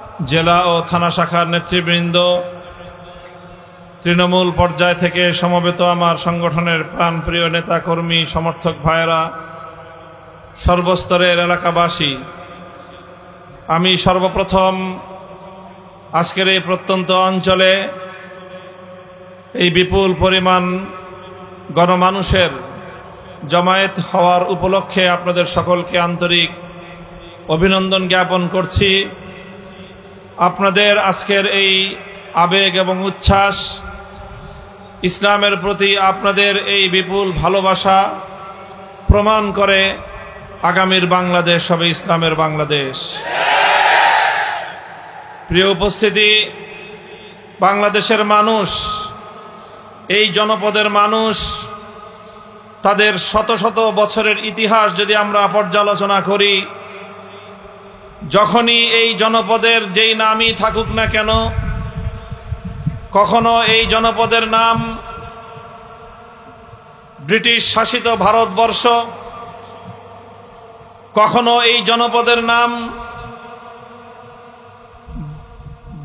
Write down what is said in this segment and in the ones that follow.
জেলা ও থানা শাখার নেতৃবৃন্দ, তৃণমূল পর্যায় থেকে সমবেত আমার সংগঠনের প্রাণপ্রিয় নেতা কর্মী সমর্থক ভাইয়েরা, সর্বস্তরের এলাকাবাসী, আমি সর্বপ্রথম আজকের এই প্রত্যন্ত অঞ্চলে এই বিপুল পরিমাণ গণমানুষের জমায়েত হওয়ার উপলক্ষে আপনাদের সকলকে আন্তরিক অভিনন্দন জ্ঞাপন করছি। আপনাদের আজকের এই আবেগ এবং উচ্ছ্বাস, ইসলামের প্রতি আপনাদের এই বিপুল ভালোবাসা প্রমাণ করে আগামীর বাংলাদেশ হবে ইসলামের বাংলাদেশ। প্রিয় উপস্থিতি, বাংলাদেশের মানুষ, এই জনপদের মানুষ, তাদের শত শত বছরের ইতিহাস যদি আমরা পর্যালোচনা করি, যখনই এই জনপদের যেই নামই থাকুক না কেন, কখনো এই জনপদের নাম ব্রিটিশ শাসিত ভারতবর্ষ, কখনো এই জনপদের নাম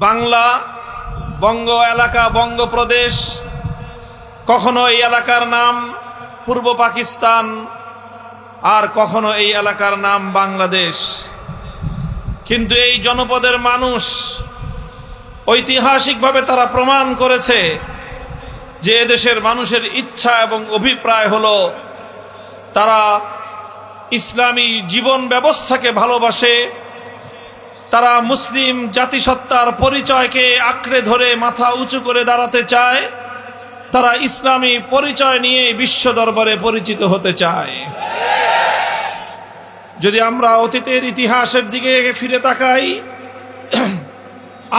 বাংলা, বঙ্গ এলাকা, বঙ্গপ্রদেশ, কখনো এই এলাকার নাম পূর্ব পাকিস্তান, আর কখনো এই এলাকার নাম বাংলাদেশ। কিন্তু এই জনপদের মানুষ ঐতিহাসিকভাবে তারা প্রমাণ করেছে যে এদেশের মানুষের ইচ্ছা এবং অভিপ্রায় হলো তারা ইসলামী জীবন ব্যবস্থাকে ভালোবাসে, তারা মুসলিম জাতিসত্তার পরিচয়কে আঁকড়ে ধরে মাথা উঁচু করে দাঁড়াতে চায়, তারা ইসলামী পরিচয় নিয়ে বিশ্ব দরবারে পরিচিত হতে চায়। যদি আমরা অতীতের ইতিহাসের দিকে ফিরে তাকাই,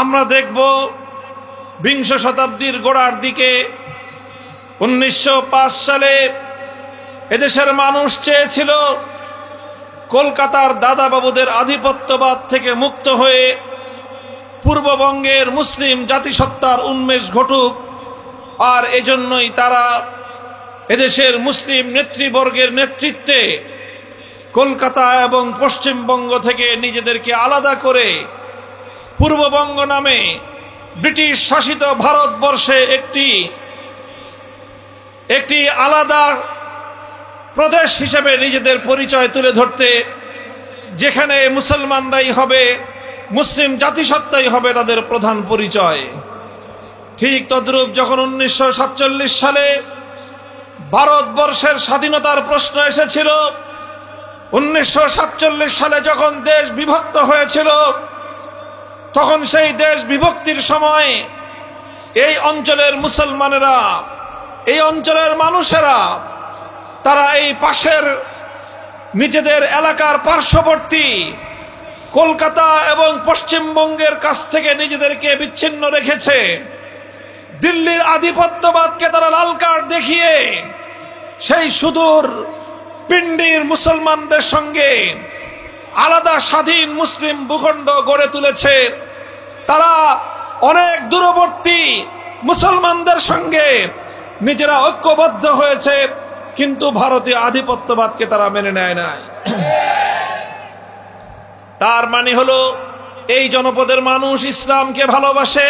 আমরা দেখব বিংশ শতাব্দীর গোড়ার দিকে 1905 সালে এদেশের মানুষ চেয়েছিল কলকাতার দাদাবাবুদের আধিপত্যবাদ থেকে মুক্ত হয়ে পূর্ববঙ্গের মুসলিম জাতিসত্তার উন্মেষ ঘটুক, আর এজন্যই তারা এদেশের মুসলিম নেতৃবর্গের নেতৃত্বে কলকাতা এবং পশ্চিমবঙ্গ থেকে নিজেদেরকে আলাদা করে পূর্ববঙ্গ নামে ব্রিটিশ শাসিত ভারতবর্ষে একটি আলাদা প্রদেশ হিসেবে নিজেদের পরিচয় তুলে ধরতে, যেখানে মুসলমানরাই হবে, মুসলিম জাতিসত্তাই হবে তাদের প্রধান পরিচয়। ঠিক তদ্রূপ যখন 1947 সালে ভারতবর্ষের স্বাধীনতার প্রশ্ন এসেছিল, 1947 সালে যখন দেশ বিভক্ত হয়েছিল, তখন সেই দেশ বিভক্তির সময় এই অঞ্চলের মুসলমানেরা, এই অঞ্চলের মানুষেরা, তারা এই পাশের নিজেদের এলাকার পার্শ্ববর্তী কলকাতা এবং পশ্চিমবঙ্গের কাছ থেকে নিজেদেরকে বিচ্ছিন্ন রেখেছে। দিল্লির আধিপত্যবাদকে তারা লাল কার্ড দেখিয়ে সেই সুদূর পিন্ডির মুসলমানদের সঙ্গে আলাদা স্বাধীন মুসলিম ভূখণ্ড গড়ে তুলেছে। তারা অনেক দূরবর্তী মুসলমানদের সঙ্গে নিজেরা ঐক্যবদ্ধ হয়েছে, কিন্তু ভারতীয় আধিপত্যবাদকে তারা মেনে নেয় নাই। তার মানে হলো এই জনপদের মানুষ ইসলামকে ভালোবাসে,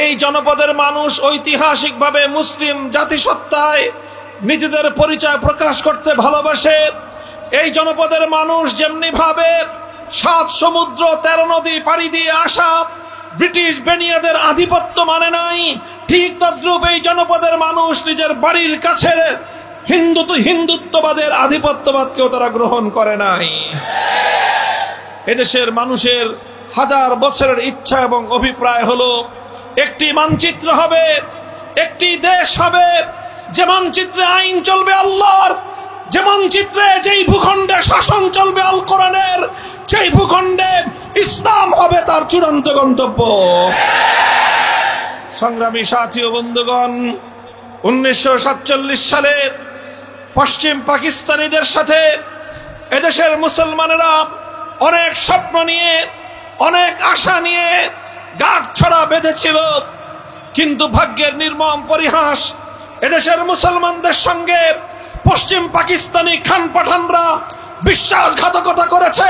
এই জনপদের মানুষ ঐতিহাসিকভাবে মুসলিম জাতিসত্তায় নিজেদের পরিচয় প্রকাশ করতে ভালোবাসে। এই জনপদের মানুষ যেমনি ভাবে 7 সমুদ্র 13 নদী পাড়ি দিয়ে আসা ব্রিটিশ বেনিয়াদের আধিপত্য মানে নাই, ঠিক তদ্রূপ এই জনপদের মানুষ নিজের বাড়ির কাছে হিন্দুত্ববাদের আধিপত্যবাদকেও তারা গ্রহণ করে নাই। এদেশের মানুষের হাজার বছরের ইচ্ছা এবং অভিপ্রায় হলো একটি মানচিত্র হবে, একটি দেশ হবে, যে মানচিত্রে আইন চলবে আল্লাহর, যে মানচিত্রে যেই ভূখণ্ডে শাসন চলবে আল কোরআনের, সেই ভূখণ্ডে ইসলাম হবে তার চূড়ান্ত গন্তব্য। সংগ্রামী সাথী ও বন্ধুগণ, 1947 সালে পশ্চিম পাকিস্তানিদের সাথে এদেশের মুসলমানেরা অনেক স্বপ্ন নিয়ে, অনেক আশা নিয়ে গাঁটছড়া বেঁধেছিল, কিন্তু ভাগ্যের নির্মম পরিহাস, এদেশের মুসলমানদের সঙ্গে পশ্চিম পাকিস্তানি খান পাঠানরা বিশ্বাসঘাতকতা করেছে,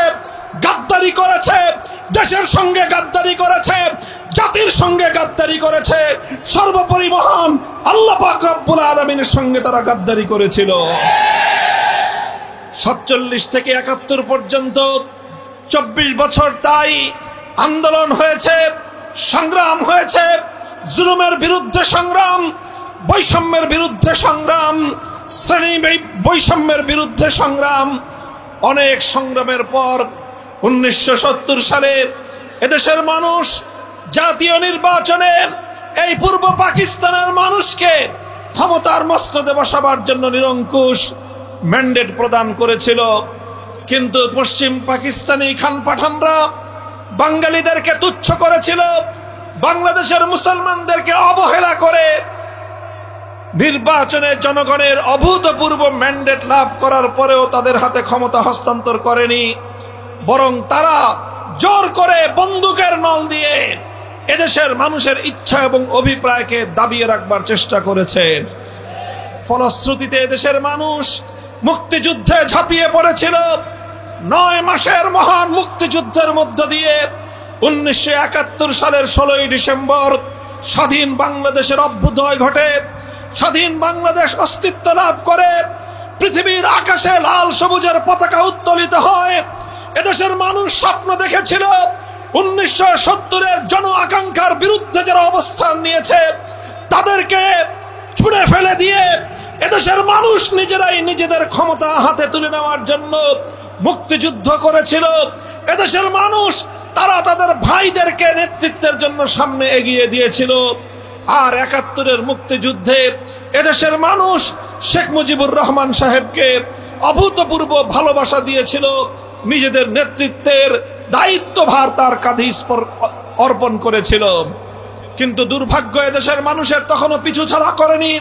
গাদ্দারি করেছে, দেশের সঙ্গে গাদ্দারি করেছে, জাতির সঙ্গে গাদ্দারি করেছে, সর্বোপরি মহান আল্লাহ পাক রব্বুল আলামিনের সঙ্গে তারা গাদ্দারি করেছিল। 47 থেকে 71 পর্যন্ত 24 বছর তাই আন্দোলন হয়েছে, সংগ্রাম হয়েছে, জুলুমের বিরুদ্ধে সংগ্রাম, বৈষম্যের বিরুদ্ধে সংগ্রাম, শ্রেণী বৈষম্যের বিরুদ্ধে সংগ্রাম। অনেক সংগ্রামের পর 1970 সালে এদেশের মানুষ জাতীয় নির্বাচনে এই পূর্ব পাকিস্তানের মানুষকে ক্ষমতার মসনদে বসাবার জন্য নিরঙ্কুশ ম্যান্ডেট প্রদান করেছিল। কিন্তু পশ্চিম পাকিস্তানি খান পাঠানরা বাঙালিদেরকে তুচ্ছ করেছিল, বাংলাদেশের মুসলমানদেরকে অবহেলা করে নির্বাচনে জনগণের অভূতপূর্ব ম্যান্ডেট লাভ করার পরেও তাদের হাতে ক্ষমতা হস্তান্তর করেনি, বরং তারা জোর করে বন্দুকের নল দিয়ে এদেশের মানুষের ইচ্ছা এবং অভিপ্রায়কে দাবিয়ে রাখবার চেষ্টা করেছে। ফলশ্রুতিতে এদেশের মানুষ মুক্তিযুদ্ধে ঝাঁপিয়ে পড়েছিল। 9 মাসের মহান মুক্তিযুদ্ধের মধ্য দিয়ে 1971 সালের 16 ডিসেম্বর স্বাধীন বাংলাদেশের অভ্যুদয় ঘটে। স্বাধীন বাংলাদেশ অস্তিত্ব লাভ করে, পৃথিবীর আকাশে লাল সবুজের পতাকা উত্তোলিত হয়। এদেশের মানুষ স্বপ্ন দেখেছিল 1970-এর জন আকাঙ্ক্ষার বিরুদ্ধে যারা অবস্থান নিয়েছে তাদেরকে ছুঁড়ে ফেলে দিয়ে এদেশের মানুষ নিজেরাই নিজেদের ক্ষমতা হাতে তুলে নেওয়ার জন্য মুক্তিযুদ্ধ করেছিল। এদেশের মানুষ তারা তাদের ভাইদেরকে নেতৃত্বের জন্য সামনে এগিয়ে দিয়েছিল। আর 71-এর মুক্তিযুদ্ধে এদেশের মানুষ শেখ মুজিবুর রহমান সাহেবকে অভূতপূর্ব ভালোবাসা দিয়েছিল, নিজেদের নেতৃত্বের দায়িত্বভার তার কাঁধে অর্পণ করেছিল। কিন্তু দুর্ভাগ্য এদেশের মানুষের তখনও পিছু ছাড়া করেনি।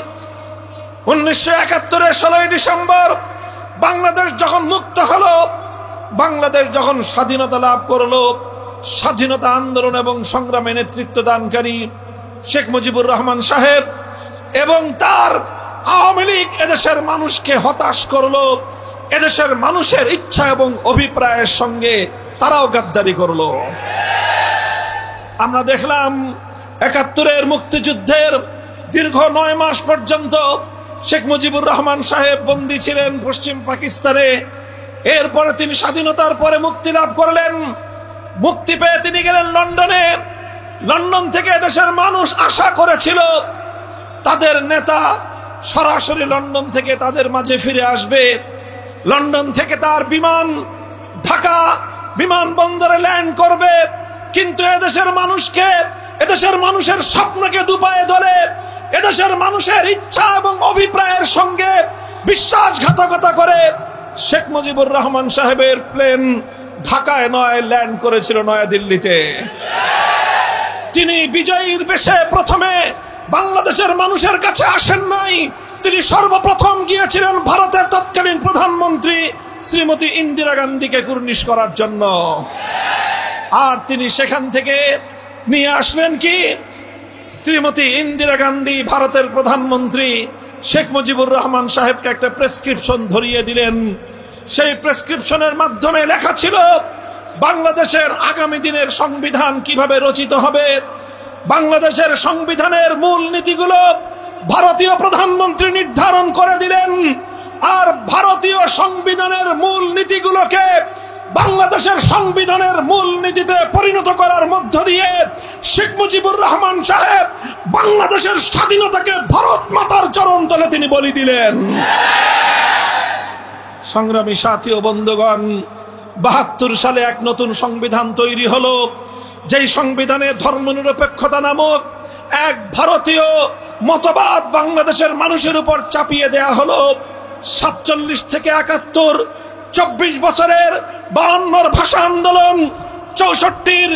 1971-এর 16 ডিসেম্বর বাংলাদেশ যখন মুক্ত হলো, বাংলাদেশ যখন স্বাধীনতা লাভ করলো, স্বাধীনতা আন্দোলন এবং সংগ্রামে নেতৃত্ব দানকারী শেখ মুজিবুর রহমান সাহেব এবং তার আওয়ামী লীগ এদেশের মানুষকে হতাশ করলো। এদেশের মানুষের ইচ্ছা এবং অভিপ্রায়ের সঙ্গে তারাও গাদ্দারি করলো। আমরা দেখলাম 71-এর মুক্তিযুদ্ধের দীর্ঘ 9 মাস পর্যন্ত শেখ মুজিবুর রহমান সাহেব বন্দী ছিলেন পশ্চিম পাকিস্তানে। এরপরে তিনি স্বাধীনতার পরে মুক্তি লাভ করলেন। মুক্তি পেয়ে তিনি গেলেন লন্ডনে। লন্ডন থেকে দেশের মানুষ আশা করেছিল তাদের নেতা সরাসরি লন্ডন থেকে তাদের মাঝে ফিরে আসবে। লন্ডন থেকে তার বিমান ঢাকা বিমানবন্দরে ল্যান্ড করবে। কিন্তু এদেশের মানুষকে, এদেশের মানুষের স্বপ্নকে দুপায়ে ধরে এদেশের মানুষের ইচ্ছা এবং অভিপ্রায়ের সঙ্গে বিশ্বাসঘাতকতা করে শেখ মুজিবুর রহমান সাহেবের প্লেন ঢাকায় নয় ল্যান্ড করেছিল নয়াদিল্লিতে। তিনি বিজয়ীর বেশে প্রথমে বাংলাদেশের মানুষের কাছে আসেন নাই, তিনি সর্বপ্রথম গিয়েছিলেন ভারতের তৎকালীন প্রধানমন্ত্রী শ্রীমতী ইন্দিরা গান্ধীকে কুর্নিশ করার জন্য। আর তিনি সেখান থেকে নিয়ে আসলেন কি, শ্রীমতী ইন্দিরা গান্ধী ভারতের প্রধানমন্ত্রী শেখ মুজিবুর রহমান সাহেবকে একটা প্রেসক্রিপশন ধরিয়ে দিলেন। সেই প্রেসক্রিপশনের মাধ্যমে লেখা ছিল বাংলাদেশের আগামী দিনের সংবিধান কিভাবে রচিত হবে। বাংলাদেশের সংবিধানের মূল নীতিগুলো ভারতীয় প্রধানমন্ত্রী নির্ধারণ করে দিলেন। আর ভারতীয় সংবিধানের মূল নীতিগুলোকে বাংলাদেশের সংবিধানের মূল নীতিতে পরিণত করার মধ্য দিয়ে শেখ মুজিবুর রহমান সাহেব বাংলাদেশের স্বাধীনতাকে ভারত মাতার চরণ তলে তিনি বলি দিলেন। সংগ্রামী সাথী ও বন্ধুগণ, 72 সালে এক নতুন সংবিধান তৈরি হলো, যেই সংবিধানে ধর্মনিরপেক্ষতা নামক এক ভারতীয় মতবাদ বাংলাদেশের মানুষের উপর চাপিয়ে দেয়া হলো। 47 থেকে 71, 24 বছরের 52-র ভাষা আন্দোলন, 64-র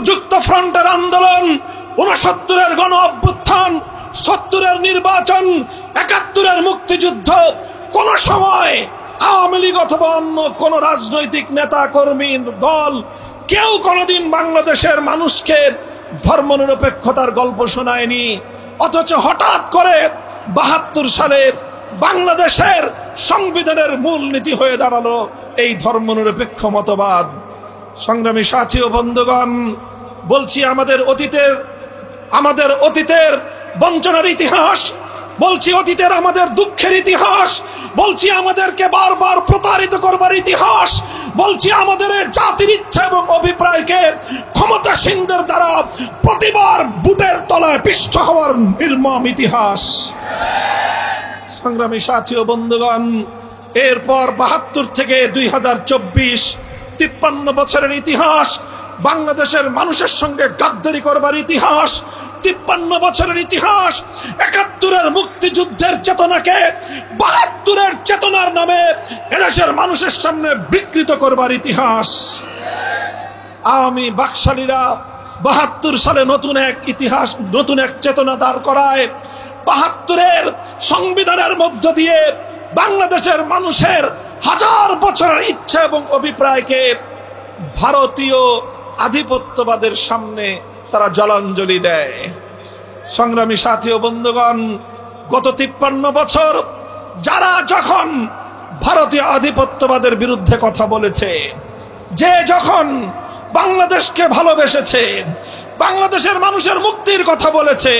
যুক্ত ফ্রন্টের আন্দোলন, 69-এর গণ অভ্যুত্থান, 70-এর নির্বাচন, 71-এর মুক্তিযুদ্ধ, কোন সময় আওয়ামী লীগ অথবা অন্য কোন রাজনৈতিক নেতা কর্মী দল কেউ কোনদিন বাংলাদেশের মানুষকে ধর্মনিরপেক্ষতার গল্প শোনায়নি। অথচ হঠাৎ করে 72 সালে বাংলাদেশের সংবিধানের মূল নীতি হয়ে দাঁড়ালো এই ধর্মনিরপেক্ষ মতবাদ। সংগ্রামী সাথী ও বন্ধুগণ, বলছি আমাদের অতীতের বঞ্চনার ইতিহাস, বলছি অতীতের আমাদের দুঃখের ইতিহাস, বলছি আমাদেরকে বারবার প্রতারিত করবার ইতিহাস, বলছি আমাদের জাতির ইচ্ছা এবং অভিপ্রায়কে ক্ষমতাসীনদের দ্বারা প্রতিবার বুটের তলায় পিষ্ট হওয়ার নির্মম ইতিহাস। সংগ্রামী সাথী ও বন্ধুগণ, এরপর ৭২ থেকে ২০২৪ ৫৩ বছরের ইতিহাস, বাংলাদেশের মানুষের সঙ্গে গাদ্দারি করবার ইতিহাস, ৫৩ বছরের ইতিহাস, ৭১-এর মুক্তিযুদ্ধের চেতনাকে ৭২-এর চেতনার নামে এদেশের মানুষের সামনে বিকৃত করবার ইতিহাস। আওয়ামী বাকশালীরা ৭২ সালে নতুন এক ইতিহাস, নতুন এক চেতনা দাঁড় করায়। ৭২-এর সংবিধানের মধ্য দিয়ে বাংলাদেশের মানুষের হাজার বছরের ইচ্ছা এবং অভিপ্রায়কে ভারতীয় আধিপত্যবাদের সামনে তারা জলাঞ্জলি দেয়। সংগ্রামী সাথী ও বন্ধুগণ, গত ৫৩ বছর যারা যখন ভারতীয় আধিপত্যবাদের বিরুদ্ধে কথা বলেছে, যে যখন বাংলাদেশকে ভালোবেসেছে, বাংলাদেশের মানুষের মুক্তির কথা বলেছে,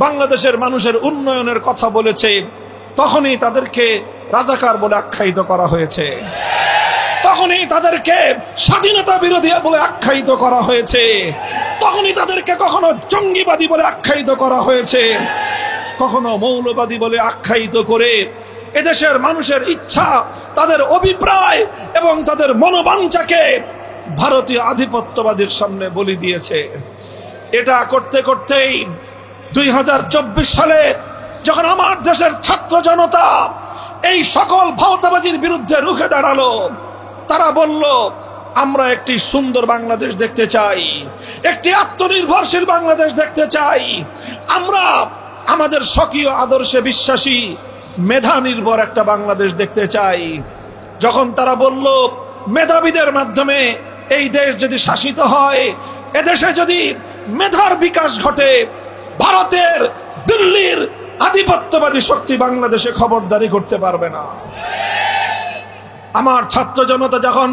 বাংলাদেশের মানুষের উন্নয়নের কথা বলেছে, তখনই তাদেরকে রাজাকার বলে আখ্যায়িত করা হয়েছে, তখনই তাদেরকে স্বাধীনতা বিরোধী বলে আখ্যায়িত করা হয়েছে, তখনই তাদেরকে কখনো জঙ্গিবাদী বলে আখ্যায়িত করা হয়েছে, কখনো মৌলবাদী বলে আখ্যায়িত করে এদেশের মানুষের ইচ্ছা, তাদের অভিপ্রায় এবং তাদের মনোবাঞ্ছাকে ভারতীয় আধিপত্যবাদীর সামনে বলি দিয়েছে। এটা করতে করতেই ২০২৪ সালে যখন আমার দেশের ছাত্র জনতা এই সকল ভাওতাবাজির বিরুদ্ধে রুখে দাঁড়ালো, তারা বলল, আমরা একটি সুন্দর বাংলাদেশ দেখতে চাই, একটি আত্মনির্ভরশীল বাংলাদেশ দেখতে চাই, আমরা আমাদের স্বকীয় আদর্শে বিশ্বাসী মেধা নির্ভর একটা বাংলাদেশ দেখতে চাই। যখন তারা বলল, মেধাবীদের মাধ্যমে এই দেশ যদি শাসিত হয়, এদেশে যদি মেধার বিকাশ ঘটে, ভারতের দিল্লির আধিপত্যবাদী শক্তি বাংলাদেশে খবরদারি করতে পারবে না। আমার ছাত্র জনতা যখন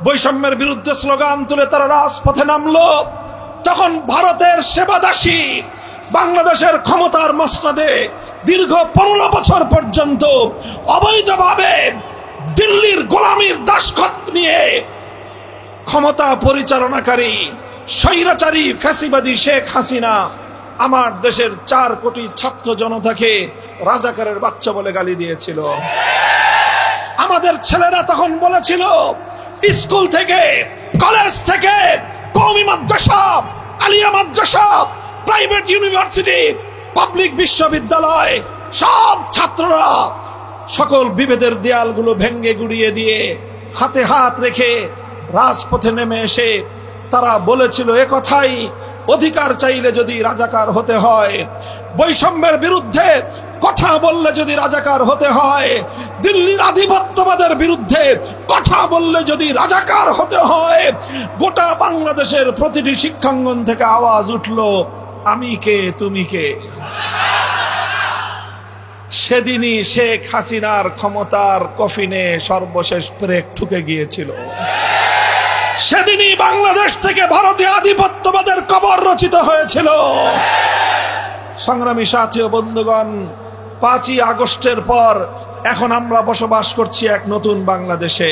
বৈষম্যের বিরুদ্ধে স্লোগান তুলে তারা রাজপথে নামলো, তখন ভারতের সেবাদাসী বাংলাদেশের ক্ষমতার মসনদে দীর্ঘ ১৫ বছর পর্যন্ত অবৈধভাবে দিল্লির গোলামীর দাসখত নিয়ে ক্ষমতা পরিচালনাকারী স্বৈরাচারী ফ্যাসিবাদী শেখ হাসিনা আমার দেশের ৪ কোটি ছাত্র জনতাকে রাজাকারের বাচ্চা বলে গালি দিয়েছিল। আমাদের ছেলেরা তখন বলেছিল, স্কুল থেকে, কলেজ থেকে, কওমি মাদ্রাসা, আলিয়া মাদ্রাসা, প্রাইভেট ইউনিভার্সিটি, পাবলিক বিশ্ববিদ্যালয়, সব ছাত্ররা সকল বিভেদের দেয়ালগুলো ভেঙ্গে গুড়িয়ে দিয়ে হাতে হাত রেখে রাজপথে নেমে এসে তারা বলেছিল, এ কথাই, অধিকার চাইলে যদি রাজাকার হতে হয়, বৈষম্যের বিরুদ্ধে কথা বললে যদি রাজাকার হতে হয়, দিল্লির আধিপত্যবাদের বিরুদ্ধে কথা বললে যদি রাজাকার হতে হয়, গোটা বাংলাদেশের প্রতিটি শিক্ষাঙ্গন থেকে আওয়াজ উঠল, আমি কে, তুমি কে। সেদিনই শেখ হাসিনার ক্ষমতার কফিনে সর্বশেষ ব্রেক ঠুকে গিয়েছিল। সেদিনই বাংলাদেশ থেকে ভারতীয় আধিপত্যবাদের কবর রচিত হয়েছিল। সংগ্রামী সাথী ও বন্ধুগণ, ৫ই আগস্টের পর এখন আমরা বসবাস করছি এক নতুন বাংলাদেশে।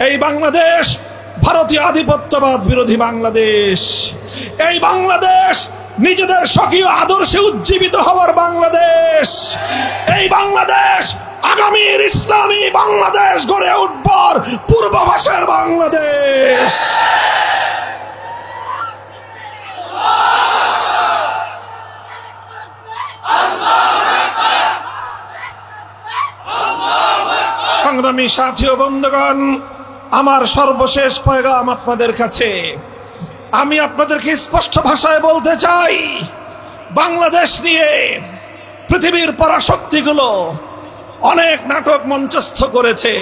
এই বাংলাদেশ ভারতীয় আধিপত্যবাদ বিরোধী বাংলাদেশ। এই বাংলাদেশ নিজেদের স্বকীয় আদর্শে উজ্জীবিত হওয়ার বাংলাদেশ। এই বাংলাদেশ আগামীর ইসলামী বাংলাদেশ গড়ে উঠবার পূর্বাভাসের বাংলাদেশ। সংগ্রামী সাথী ও বন্ধুগণ, আমার সর্বশেষ পয়গাম আপনাদের কাছে, আমি আপনাদেরকে স্পষ্ট ভাষায় বলতে চাই, বাংলাদেশ নিয়ে পৃথিবীর পরাশক্তিগুলো অনেক নাটক মঞ্চস্থ করেছে,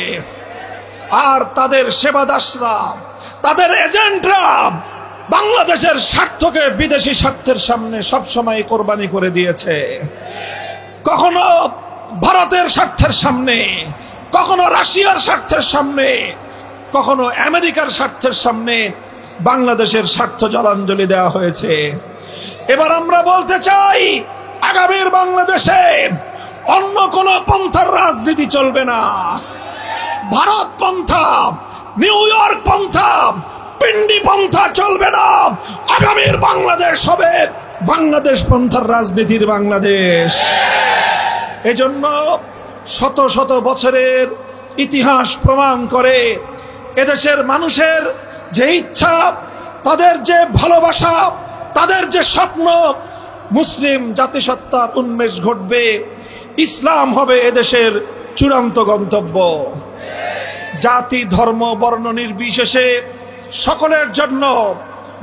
আর তাদের সেবাদাসরা, তাদের এজেন্টরা বাংলাদেশের স্বার্থকে বিদেশি স্বার্থের সামনে সবসময় কোরবানি করে দিয়েছে। কখনো ভারতের স্বার্থের সামনে, কখনো রাশিয়ার স্বার্থের সামনে, কখনো আমেরিকার স্বার্থের সামনে বাংলাদেশের স্বার্থ জলাঞ্জলি দেওয়া হয়েছে। এবার আমরা বলতে চাই, আগামীর বাংলাদেশে অন্য কোন পন্থার রাজনীতি চলবে না। ভারত পন্থা, নিউ ইয়র্ক পন্থা, পিন্ডি পন্থা চলবে না। আগামীর বাংলাদেশ হবে বাংলাদেশ পন্থার রাজনীতির বাংলাদেশ। এজন্য শত শত বছরের ইতিহাস প্রমাণ করে এদেশের মানুষের যে ইচ্ছা, তাদের যে ভালোবাসা, তাদের যে স্বপ্ন, মুসলিম জাতিসত্তার উন্মেষ ঘটবে, ইসলাম হবে এদেশের চূড়ান্ত গন্তব্য। জাতি, ধর্ম, বর্ণ নির্বিশেষে সকলের জন্য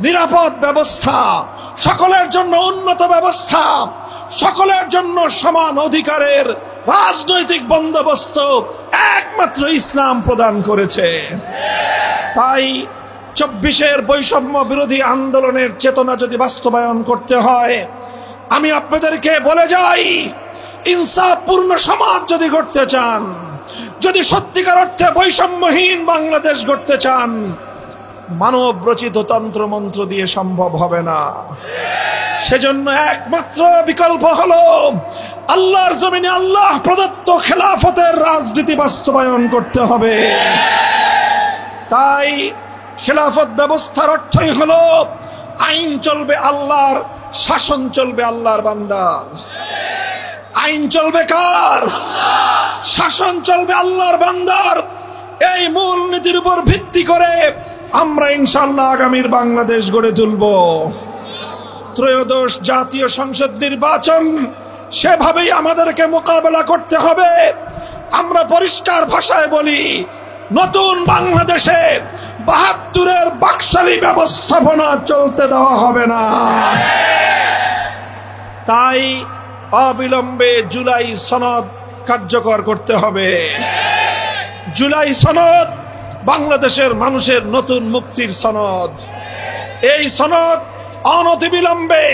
নিরাপদ ব্যবস্থা, সকলের জন্য উন্নত ব্যবস্থা, সকলের জন্য সমান অধিকারের রাজনৈতিক বন্দোবস্ত একমাত্র ইসলাম প্রদান করেছে। তাই 24-এর বৈষম্য বিরোধী আন্দোলনের চেতনা যদি বাস্তবায়ন করতে হয়, আমি আপনাদেরকে বলে যাই, ইনসাফপূর্ণ সমাজ যদি গড়তে চান, যদি সত্যিকার অর্থে বৈষম্যহীন বাংলাদেশ গড়তে চান, মানব রচিত তন্ত্র মন্ত্র দিয়ে সম্ভব হবে না। সেজন্য একমাত্র বিকল্প হলো আল্লাহর জমিনে আল্লাহ প্রদত্ত খেলাফতের রাজনীতি বাস্তবায়ন করতে হবে। তাই খেলাফত ব্যবস্থার অর্থই হলো আইন চলবে আল্লাহর, শাসন চলবে আল্লাহর বান্দার। আইন চলবে কার? শাসন চলবে আল্লাহর বান্দার। এই মূল নীতির উপর ভিত্তি করে আমরা ইনশাআল্লাহ আগামীর বাংলাদেশ গড়ে তুলব। ত্রয়োদশ জাতীয় সংসদ নির্বাচন সেভাবেই আমাদেরকে মোকাবেলা করতে হবে। আমরা পরিষ্কার ভাষায় বলি, নতুন বাংলাদেশে ৭২-এর বাকশালী ব্যবস্থাপনা চলতে দেওয়া হবে না। তাই অবিলম্বে জুলাই সনদ কার্যকর করতে হবে। জুলাই সনদ বাংলাদেশের মানুষের নতুন মুক্তির সনদ। এই সনদ অনতিবিলম্বে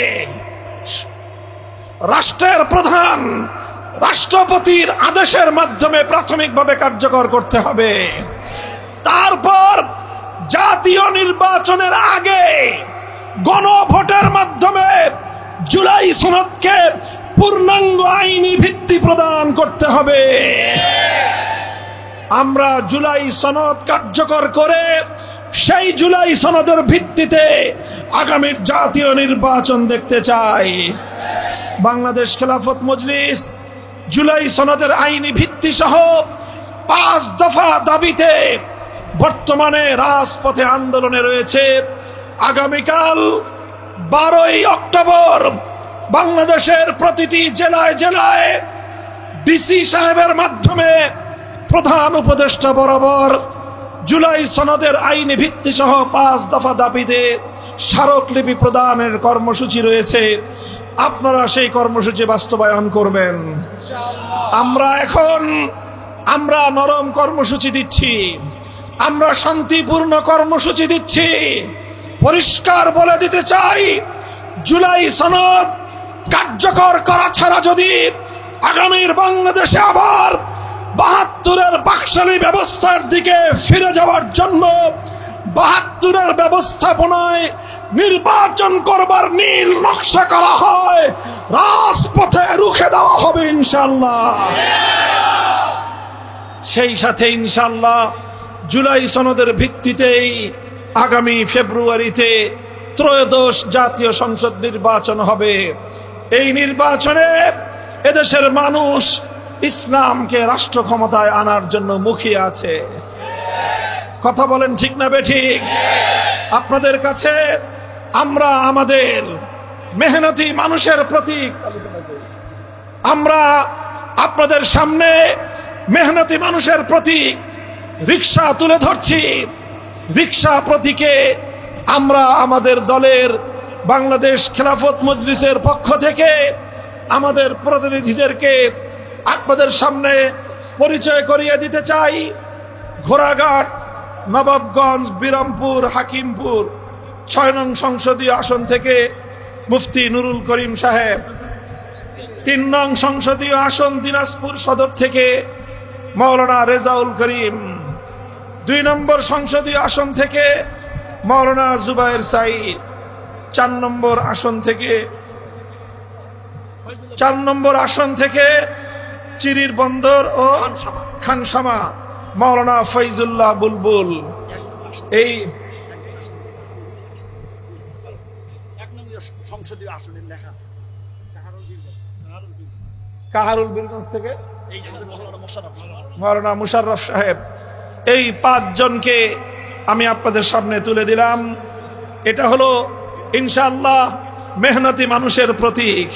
রাষ্ট্রের প্রধান রাষ্ট্রপতির আদেশের মাধ্যমে প্রাথমিকভাবে কার্যকর করতে হবে। তারপর জাতীয় নির্বাচনের আগে গণভোটের মাধ্যমে জুলাই সনদকে পূর্ণাঙ্গ আইনি ভিত্তি প্রদান করতে হবে। আমরা জুলাই সনদ কার্যকর করে সেই জুলাই সনদের ভিত্তিতে আগামীর জাতীয় নির্বাচন দেখতে চাই। বাংলাদেশ খেলাফত মজলিস জুলাই সনদের আইনি ভিত্তি সহ 5 দফা দাবিতে বর্তমানে রাজপথে আন্দোলনে রয়েছে। আগামীকাল 12ই অক্টোবর বাংলাদেশের প্রতিটি জেলায় জেলায় ডিসি সাহেবের মাধ্যমে প্রধান উপদেষ্টা বরাবর জুলাই সনদের আইনি ভিত্তি সহ 5 দফা দাবিতে স্মারকলিপি প্রদানের কর্মসূচি রয়েছে। আপনারা সেই কর্মসূচি বাস্তবায়ন করবেন। আমরা নরম কর্মসূচি দিচ্ছি, আমরা শান্তিপূর্ণ কর্মসূচি দিচ্ছি। পরিষ্কার বলে দিতে চাই, জুলাই সনদ কার্যকর করা ছাড়া যদি আগামীর বাংলাদেশে আবার ৭২-এর বাকশালী ব্যবস্থার দিকে ফিরে যাওয়ার জন্য ৭২-এর ব্যবস্থাপনায় নির্বাচন করবার নীল নকশা করা হয়, রাজপথে রুখে দেওয়া হবে ইনশাআল্লাহ। সেই সাথে ইনশাআল্লাহ জুলাই সনদের ভিত্তিতেই আগামী ফেব্রুয়ারিতে ত্রয়োদশ জাতীয় সংসদ নির্বাচন হবে। এই নির্বাচনে এদেশের মানুষ ইসলামকে রাষ্ট্র ক্ষমতায় আনার জন্য মুখিয়ে আছে। কথা বলেন ঠিক না বেঠিক? আপনাদের কাছে আমরা আমাদের মেহনতি মানুষের প্রতীক, আমরা আপনাদের সামনে মেহনতি মানুষের প্রতীক রিকশা তুলে ধরছি। রিকশা প্রতীকে আমরা আমাদের দলের বাংলাদেশ খেলাফত মজলিসের পক্ষ থেকে আমাদের প্রতিনিধিদেরকে আপনাদের সামনে পরিচয় করিয়ে দিতে চাই। ঘোড়াঘাট, নবাবগঞ্জ, বিরামপুর, হাকিমপুর 6 নং সংসদীয় আসন থেকে মুফতি নুরুল করিম সাহেব, 3 নং সংসদীয় আসন দিনাজপুর সদর থেকে মাওলানা রেজাউল করিম, 2 নম্বর সংসদীয় আসন থেকে মাওলানা জুবায়ের সাঈদ, 4 নম্বর আসন থেকে চিরির বন্দর ও খানসামা মাওলানা ফয়জুল্লাহ বুলবুল। এই সংসদীয় আসনের লেখা কাহারুল বীরগঞ্জ থেকে মাওলানা মুশাররফ সাহেব। এই 5 জনকে আমি আপনাদের সামনে তুলে দিলাম। এটা হলো ইনশাআল্লাহ মেহনতি মানুষের প্রতীক,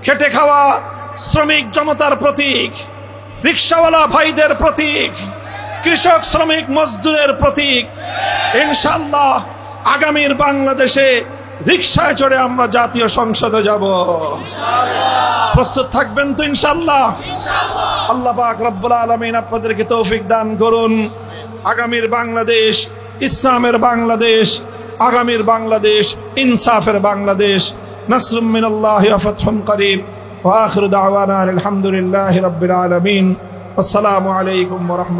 খেটে খাওয়া শ্রমিক জনতার প্রতীক, রিকশাওয়ালা ভাইদের প্রতীক, কৃষক শ্রমিক মজদুরের প্রতীক। ইনশাআল্লাহ আগামীর বাংলাদেশে রিকশায় চড়ে আমরা জাতীয় সংসদে যাব। প্রস্তুত থাকবেন তো ইনশাআল্লাহ? আল্লাহ পাক রব্বুল আলামিন আপনাদেরকে তৌফিক দান করুন। আগামীর বাংলাদেশ ইসলামের বাংলাদেশ, আগামীর বাংলাদেশ ইনসাফের বাংলাদেশ। নাসরুম মিনাল্লাহি ওয়া ফাতহুন করিব ওয়া আখিরু দাওয়ানা আলহামদুলিল্লাহি রাব্বিল আলামিন। আসসালামু আলাইকুম ওয়া রাহমাতুল্লাহ।